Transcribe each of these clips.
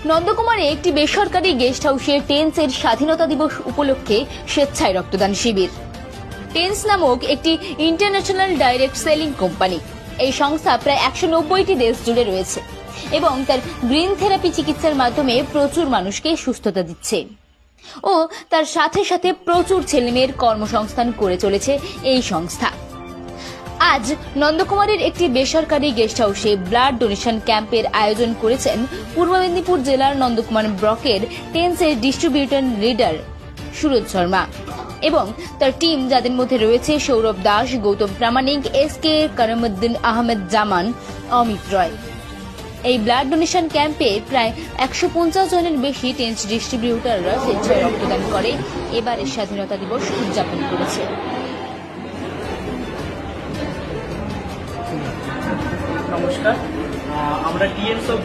নন্দকুমারে একটি বেসরকারি গেস্ট হাউসে টেন্সের স্বাধীনতা দিবস উপলক্ষে স্বেচ্ছায় রক্তদান শিবির। টেন্স নামক একটি ইন্টারন্যাশনাল ডাইরেক্ট সেলিং কোম্পানি। এই সংস্থা প্রায় 190টি দেশ জুড়ে রয়েছে এবং তার গ্রিন থেরাপি চিকিৎসার মাধ্যমে প্রচুর মানুষকে সুস্থতা দিচ্ছে ও তার সাথে সাথে প্রচুর ছেলেমেয়ের কর্মসংস্থান করে চলেছে এই সংস্থা। আজ নন্দকুমারের একটি বেসরকারি গেস্ট হাউসে ব্লাড ডোনেশন ক্যাম্পের আয়োজন করেছেন পূর্ব মেদিনীপুর জেলার নন্দকুমার ব্লকের টেন্সের ডিস্ট্রিবিউটর লিডার সুরজ শর্মা এবং তার টিম, যাদের মধ্যে রয়েছে সৌরভ দাস, গৌতম প্রামাণিক, এসকে করমুদ্দিন, আহমেদ জামান, অমিত রয়। এই ব্লাড ডোনেশন ক্যাম্পে প্রায় 150 জনের বেশি টেন্স ডিস্ট্রিবিউটররা স্বেচ্ছায় রক্তদান করে এবারের স্বাধীনতা দিবস উদযাপন করেছে। নমস্কার, আমরা টিএনস অফ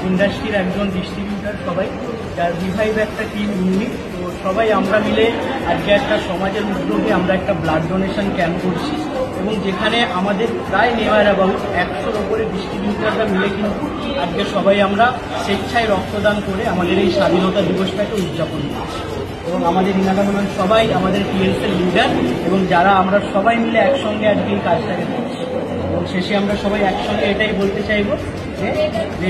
ইন্ডাস্ট্রির একজন ডিস্ট্রিবিউটার সবাই, যার রিভাইভ একটা টিম ইউনিট। তো সবাই আমরা মিলে আজকে একটা সমাজের উদ্যোগে আমরা একটা ব্লাড ডোনেশন ক্যাম্প করছি এবং যেখানে আমাদের প্রায় নেওয়ার অ্যাবাউট 100-র উপরে ডিস্ট্রিবিউটাররা মিলে কিন্তু আজকে সবাই আমরা স্বেচ্ছায় রক্তদান করে আমাদের এই স্বাধীনতা দিবসটাকে উদযাপন করছি। এবং আমাদের ইনারা হলেন সবাই আমাদের টিএনসের লিডার এবং যারা আমরা সবাই মিলে একসঙ্গে আজকে এই কাজটাকে করছি। এবং শেষে আমরা সবাই একসঙ্গে এটাই বলতে চাইবো যে